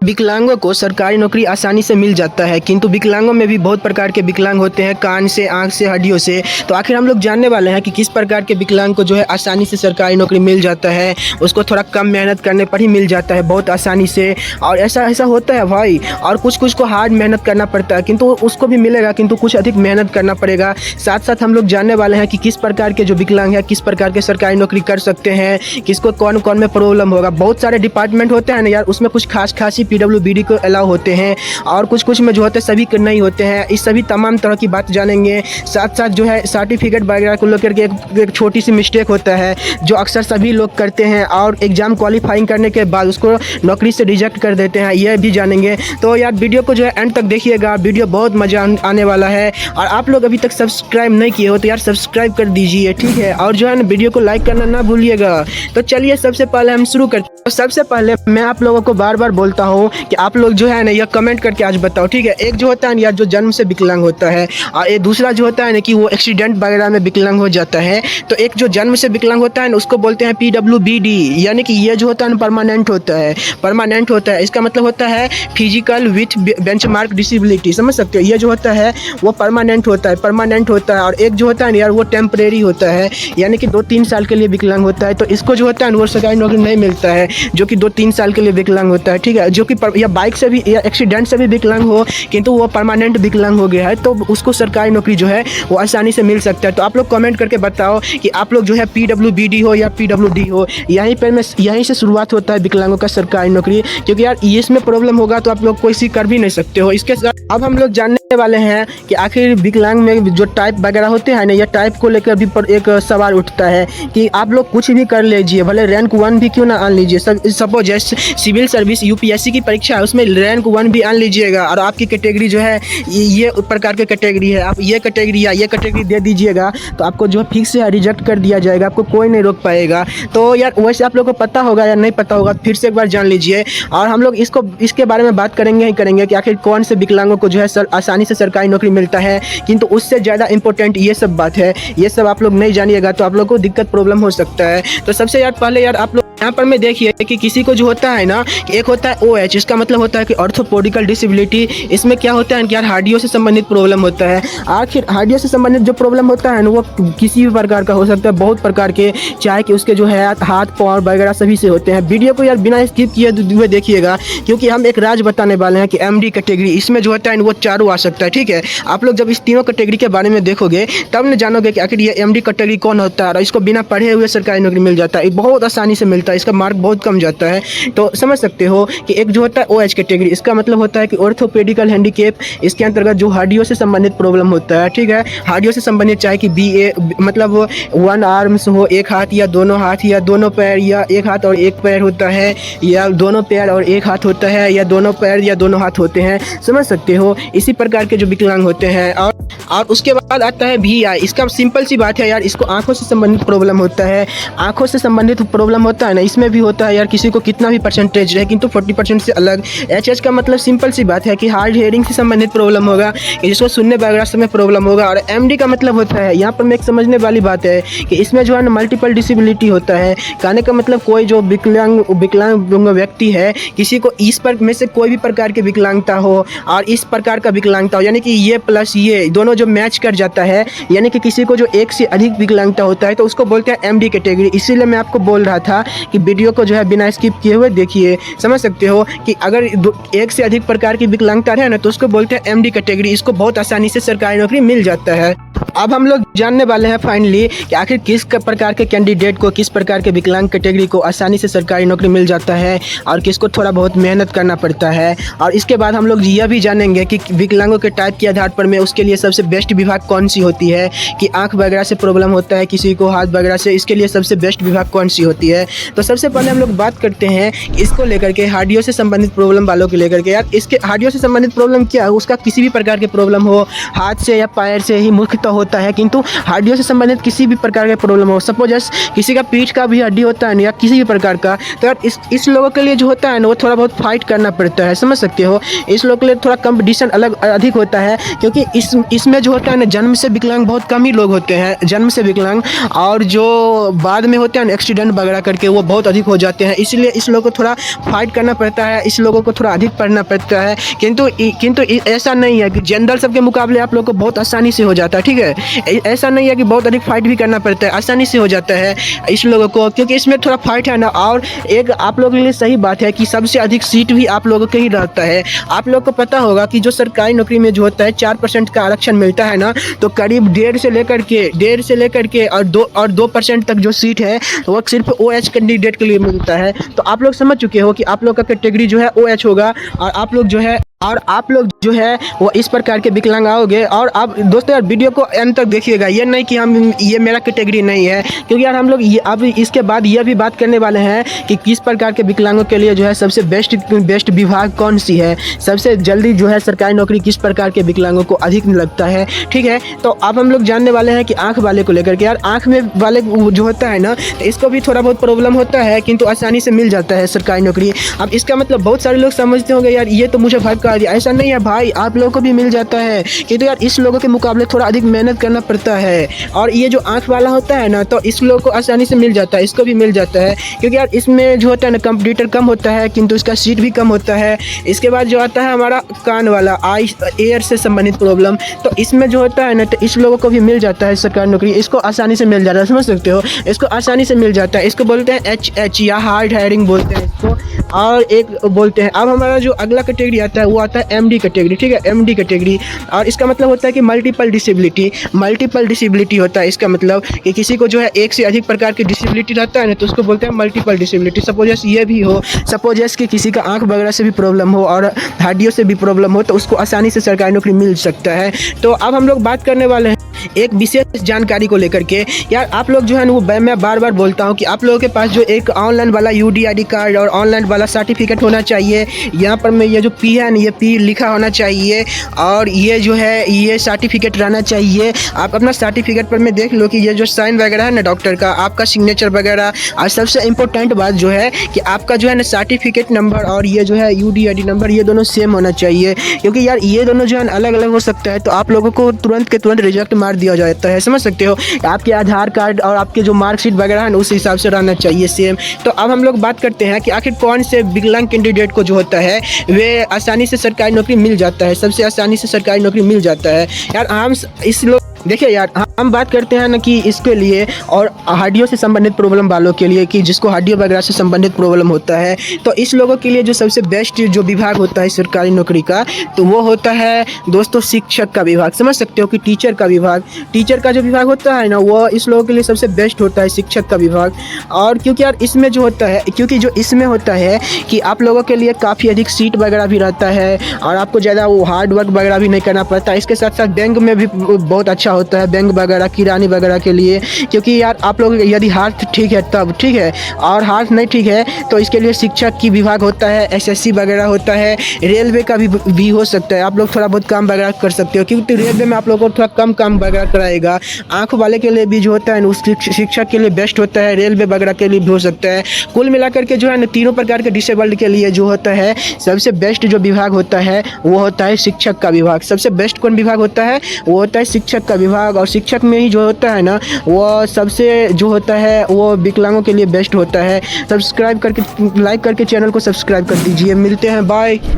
विकलांगों को सरकारी नौकरी आसानी से मिल जाता है, किंतु विकलांगों में भी बहुत प्रकार के विकलांग होते हैं, कान से, आँख से, हड्डियों से। तो आखिर हम लोग जानने वाले हैं कि किस प्रकार के विकलांग को जो है आसानी से सरकारी नौकरी मिल जाता है, उसको थोड़ा कम मेहनत करने पर ही मिल जाता है बहुत आसानी से। और ऐसा होता है भाई, और कुछ को हार्ड मेहनत करना पड़ता है, किंतु उसको भी मिलेगा, किंतु कुछ अधिक मेहनत करना पड़ेगा। साथ साथ हम लोग जानने वाले हैं कि किस प्रकार के जो विकलांग है किस प्रकार के सरकारी नौकरी कर सकते हैं, किसको कौन कौन में प्रॉब्लम होगा। बहुत सारे डिपार्टमेंट होते हैं ना यार, उसमें कुछ खास ही PWBD को अलाउ होते हैं, और कुछ में जो होते हैं सभी के नहीं होते हैं। इस सभी तमाम तरह की बात जानेंगे। साथ साथ जो है सर्टिफिकेट वगैरह को लेकर के एक छोटी सी मिस्टेक होता है जो अक्सर सभी लोग करते हैं, और एग्ज़ाम क्वालिफाइंग करने के बाद उसको नौकरी से रिजेक्ट कर देते हैं, यह भी जानेंगे। तो यार वीडियो को जो है एंड तक देखिएगा, वीडियो बहुत मज़ा आने वाला है। और आप लोग अभी तक सब्सक्राइब नहीं किए हो तो यार सब्सक्राइब कर दीजिए, ठीक है। और जो है ना वीडियो को लाइक करना ना भूलिएगा। तो चलिए सबसे पहले हम शुरू करते हैं। तो सबसे पहले मैं आप लोगों को बार बार बोलता हूँ कि आप लोग जो है ना यह कमेंट करके आज बताओ, ठीक है। एक जो होता है ना यार जो जन्म से विकलांग होता है, और एक दूसरा जो होता है ना कि वो एक्सीडेंट वगैरह में विकलांग हो जाता है। तो एक जो जन्म से विकलांग होता है ना उसको बोलते हैं PWBD, यानी कि ये जो होता है ना परमानेंट होता है। इसका मतलब होता है फिजिकल विथ बेंचमार्क डिसेबिलिटी, समझ सकते हो। ये जो होता है वो परमानेंट होता है। और एक जो होता है ना यार वो टेम्परेरी होता है, यानी कि 2-3 साल के लिए विकलांग होता है। तो इसको जो होता है ना वो सरकारी नौकरी नहीं मिलता है, जो कि 2-3 साल के लिए विकलांग होता है, ठीक है। जो कि या बाइक से भी या एक्सीडेंट से भी विकलांग हो, किंतु वो परमानेंट विकलांग हो गया है, तो उसको सरकारी नौकरी जो है वो आसानी से मिल सकता है। तो आप लोग कमेंट करके बताओ कि आप लोग जो है PWBD हो या PWD हो। यहीं से शुरुआत होता है विकलांगों का सरकारी नौकरी, क्योंकि यार इसमें प्रॉब्लम होगा तो आप लोग कोई सी कर भी नहीं सकते हो। इसके साथ अब हम लोग जानने वाले हैं कि आखिर विकलांग में जो टाइप वगैरह होते हैं ना, यह टाइप को लेकर भी एक सवाल उठता है कि आप लोग कुछ भी कर लीजिए, भले रैंक 1 भी क्यों ना आन लीजिए। सपोज जैसे सिविल सर्विस UPSC की परीक्षा है, उसमें रैंक 1 भी आन लीजिएगा, और आपकी कैटेगरी जो है ये प्रकार की कैटेगरी है, आप ये कैटेगरी दे दीजिएगा तो आपको जो फिक्स है रिजेक्ट कर दिया जाएगा, आपको कोई नहीं रोक पाएगा। तो यार वैसे आप लोग को पता होगा या नहीं पता होगा, फिर से एक बार जान लीजिए। और हम लोग इसके बारे में बात करेंगे कि आखिर कौन से विकलांगों को जो है आसानी से सरकारी नौकरी मिलता है। किंतु उससे ज़्यादा इंपॉर्टेंट ये सब बात है, ये सब आप लोग नहीं जानिएगा तो आप लोग को दिक्कत प्रॉब्लम हो सकता है। तो सबसे यार पहले यार आप लोग यहाँ पर में देखिए कि किसी को जो होता है ना, एक होता है OH, इसका मतलब होता है कि ऑर्थोपोडिकल डिसेबिलिटी। इसमें क्या होता है कि यार हड्डियों से संबंधित प्रॉब्लम होता है। आखिर हड्डियों से संबंधित जो प्रॉब्लम होता है ना वो किसी भी प्रकार का हो सकता है, बहुत प्रकार के, चाहे कि उसके जो है हाथ पाँव वगैरह सभी से होते हैं। वीडियो को यार बिना स्किप किए हुए देखिएगा, क्योंकि हम एक राज बताने वाले हैं कि MD कैटेगरी, इसमें जो होता है वो चारों आ सकता है, ठीक है। आप लोग जब इस तीनों कैटेगरी के बारे में देखोगे तब न जानोगे कि आखिर ये MD कैटेगरी कौन होता है, और इसको बिना पढ़े हुए सरकारी नौकरी मिल जाता है, बहुत आसानी से मिलता है, इसका मार्क बहुत कम जाता है। तो समझ सकते हो कि एक जो होता है OH कैटेगरी, इसका मतलब होता है कि ऑर्थोपेडिकल हैंडीकेप। इसके अंतर्गत जो हड्डियों से संबंधित प्रॉब्लम होता है, ठीक है, हड्डियों से संबंधित, चाहे कि मतलब 1 आर्म्स हो, एक हाथ या दोनों हाथ, या दोनों पैर, या एक हाथ और एक पैर होता है, या दोनों पैर और एक हाथ होता है, या दोनों पैर या दोनों हाथ होते हैं, समझ सकते हो। इसी प्रकार के जो विकलांग होते हैं। और उसके बाद आता है VI। इसका सिंपल सी बात है यार, इसको आंखों से संबंधित प्रॉब्लम होता है। आंखों से संबंधित प्रॉब्लम होता है ना, इसमें भी होता है यार, किसी को कितना भी परसेंटेज रहे किंतु 40% से अलग। HH का मतलब सिंपल सी बात है कि हार्ड हेयरिंग से संबंधित प्रॉब्लम होगा, जिसको सुनने वगैरह से प्रॉब्लम होगा। और MD का मतलब होता है, यहाँ पर मैं एक समझने वाली बात है कि इसमें जो है ना मल्टीपल डिसेबिलिटी होता है। कहने का मतलब कोई जो विकलांग व्यक्ति है, किसी को इस पर में से कोई भी प्रकार की विकलांगता हो और इस प्रकार का विकलांगता हो, यानी कि ये प्लस ये दोनों जो मैच कर जाता है, यानी कि किसी को जो एक से अधिक विकलांगता होता है तो उसको बोलते हैं MD कैटेगरी। इसीलिए मैं आपको बोल रहा था कि वीडियो को जो है बिना स्किप किए हुए देखिए। समझ सकते हो कि अगर एक से अधिक प्रकार की विकलांगता है ना तो उसको बोलते हैं MD कैटेगरी। इसको बहुत आसानी से सरकारी नौकरी मिल जाता है। अब हम लोग जानने वाले हैं फाइनली कि आखिर किस प्रकार के कैंडिडेट को, किस प्रकार के विकलांग कैटेगरी को आसानी से सरकारी नौकरी मिल जाता है और किसको थोड़ा बहुत मेहनत करना पड़ता है। और इसके बाद हम लोग यह भी जानेंगे कि विकलांगों के टाइप के आधार पर में उसके लिए सबसे बेस्ट विभाग कौन सी होती है, कि आंख वगैरह से प्रॉब्लम होता है किसी को, हाथ वगैरह से, इसके लिए सबसे बेस्ट विभाग कौन सी होती है। तो सबसे पहले हम लोग बात करते हैं इसको लेकर के, हड्डियों से संबंधित प्रॉब्लम वालों को लेकर के। यार इसके हड्डियों से संबंधित प्रॉब्लम क्या है, उसका किसी भी प्रकार के प्रॉब्लम हो, हाथ से या पैर से ही मुख्यतः होता है, किंतु हड्डियों से संबंधित किसी भी प्रकार का प्रॉब्लम हो, सपोज किसी का पीठ का भी हड्डी होता है ना, या किसी भी प्रकार का, तो यार इस लोगों के लिए जो होता है ना वो थोड़ा बहुत फाइट करना पड़ता है, समझ सकते हो। इस लोगों के लिए थोड़ा कंपटीशन अधिक होता है, क्योंकि इसमें जो होता है ना जन्म से विकलांग बहुत कम ही लोग होते हैं, जन्म से विकलांग, और जो बाद में होते हैं ना एक्सीडेंट वगैरह करके वो बहुत अधिक हो जाते हैं। इसलिए इस लोगों को थोड़ा फाइट करना पड़ता है, इस लोगों को थोड़ा अधिक पढ़ना पड़ता है, किंतु ऐसा नहीं है कि जनरल सबके मुकाबले आप लोग को बहुत आसानी से हो जाता है, ठीक है। ऐसा नहीं है कि बहुत अधिक फाइट भी करना पड़ता है, आसानी से हो जाता है इस लोगों को, क्योंकि इसमें थोड़ा फाइट है ना। और एक आप लोगों के लिए सही बात है कि सबसे अधिक सीट भी आप लोगों के ही रहता है। आप लोग को पता होगा कि जो सरकारी नौकरी में जो होता है 4% का आरक्षण मिलता है ना, तो करीब 1.5 से लेकर के और 2% तक जो सीट है वो सिर्फ OH कैंडिडेट के लिए मिलता है। तो आप लोग समझ चुके हो कि आप लोग का कैटेगरी जो है OH होगा, और आप लोग जो है वो इस प्रकार के विकलांग आओगे। और आप दोस्तों यार वीडियो को अंत तक देखिएगा, ये नहीं कि ये मेरा कैटेगरी नहीं है, क्योंकि यार हम लोग अब इसके बाद ये भी बात करने वाले हैं कि किस प्रकार के विकलांगों के लिए जो है सबसे बेस्ट विभाग कौन सी है, सबसे जल्दी जो है सरकारी नौकरी किस प्रकार के विकलांगों को अधिक लगता है, ठीक है। तो अब हम लोग जानने वाले हैं कि आँख वाले को लेकर के। यार आँख में वाले जो होता है ना, इसको भी थोड़ा बहुत प्रॉब्लम होता है, किंतु आसानी से मिल जाता है सरकारी नौकरी। अब इसका मतलब बहुत सारे लोग समझते होंगे यार ये तो मुझे भाग, ऐसा नहीं है भाई, आप लोगों को भी मिल जाता है, किंतु यार इस लोगों के मुकाबले थोड़ा अधिक मेहनत करना पड़ता है। और ये जो आंख वाला होता है ना, तो इस लोगों को आसानी से मिल जाता है, इसको भी मिल जाता है, क्योंकि यार इसमें जो होता है ना कंप्यूटर कम होता है, किंतु इसका सीट भी कम होता है। इसके बाद जो आता है हमारा कान वाला, एयर से संबंधित प्रॉब्लम, तो इसमें जो होता है ना, तो इस लोगों को भी मिल जाता है सरकारी नौकरी, इसको आसानी से मिल जाता है, समझ सकते हो, इसको आसानी से मिल जाता है। इसको बोलते हैं HH या हार्ड हायरिंग बोलते हैं इसको, और एक बोलते हैं। अब हमारा जो अगला कैटेगरी आता है वो आता है MD कैटेगरी, ठीक है, MD कैटेगरी। और इसका मतलब होता है कि मल्टीपल डिसेबिलिटी होता है। इसका मतलब कि किसी को जो है एक से अधिक प्रकार की डिसेबिलिटी रहता है ना, तो उसको बोलते हैं मल्टीपल डिसेबिलिटी। सपोज ये भी हो, सपोज कि किसी का आंख वगैरह से भी प्रॉब्लम हो और हड्डियों से भी प्रॉब्लम हो, तो उसको आसानी से सरकारी नौकरी मिल सकता है। तो अब हम लोग बात करने वाले हैं एक विशेष जानकारी को लेकर के। यार आप लोग जो है वो मैं बार बार बोलता हूँ कि आप लोगों के पास जो एक ऑनलाइन वाला UDID कार्ड और ऑनलाइन वाला सर्टिफिकेट होना चाहिए। यहाँ पर मैं ये जो P है ना, ये P लिखा होना चाहिए, और ये जो है ये सर्टिफिकेट रहना चाहिए। आप अपना सर्टिफिकेट पर में देख लो कि ये जो साइन वगैरह है ना डॉक्टर का, आपका सिग्नेचर वगैरह, और सबसे इम्पोर्टेंट बात जो है कि आपका जो है ना सर्टिफिकेट नंबर और ये जो है UDID नंबर, ये दोनों सेम होना चाहिए, क्योंकि यार ये दोनों जो है अलग अलग हो सकता है, तो आप लोगों को तुरंत के तुरंत रिजेक्ट मार दिया जाता है, समझ सकते हो। आपके आधार कार्ड और आपके जो मार्कशीट वगैरह है ना उस हिसाब से रहना चाहिए सेम। तो अब हम लोग बात करते हैं कि आखिर कौन से विकलांग कैंडिडेट को जो होता है वे आसानी से सरकारी नौकरी मिल जाता है, सबसे आसानी से सरकारी नौकरी मिल जाता है। यार हम इस लोग देखिए यार, हम बात करते हैं ना कि इसके लिए और हड्डियों से संबंधित प्रॉब्लम वालों के लिए, कि जिसको हड्डियों वगैरह से संबंधित प्रॉब्लम होता है, तो इस लोगों के लिए जो सबसे बेस्ट जो विभाग होता है सरकारी नौकरी का, तो वो होता है दोस्तों शिक्षक का विभाग। समझ सकते हो कि टीचर का विभाग, टीचर का जो विभाग होता है ना, वो इस लोगों के लिए सबसे बेस्ट होता है, शिक्षक का विभाग। और क्योंकि यार इसमें जो होता है, क्योंकि जो इसमें होता है कि आप लोगों के लिए काफ़ी अधिक सीट वगैरह भी रहता है, और आपको ज़्यादा वो हार्ड वर्क वगैरह भी नहीं करना पड़ता। इसके साथ साथ बैंक में भी बहुत अच्छा होता है, बैंक वगैरह, किरानी वगैरह के लिए, क्योंकि यार आप लोग यदि हाथ ठीक है तब ठीक है, और हाथ नहीं ठीक है तो इसके लिए शिक्षक की विभाग होता है, SSC वगैरह होता है, रेलवे का भी हो सकता है। आप लोग थोड़ा बहुत काम वगैरह कर सकते हो, क्योंकि रेलवे में आप लोगों को थोड़ा कम काम वगैरह कराएगा। आँख वाले के लिए भी जो होता है उस शिक्षक के लिए बेस्ट होता है, रेलवे वगैरह के लिए भी हो सकता है। कुल मिलाकर के जो है ना तीनों प्रकार के डिसेबल्ड के लिए जो होता है सबसे बेस्ट जो विभाग होता है वो होता है शिक्षक का विभाग। सबसे बेस्ट कौन विभाग होता है? वो होता है शिक्षक का विभाग। और शिक्षक में ही जो होता है ना वो सबसे जो होता है वो विकलांगों के लिए बेस्ट होता है। सब्सक्राइब करके, लाइक करके चैनल को सब्सक्राइब कर दीजिए। मिलते हैं, बाय।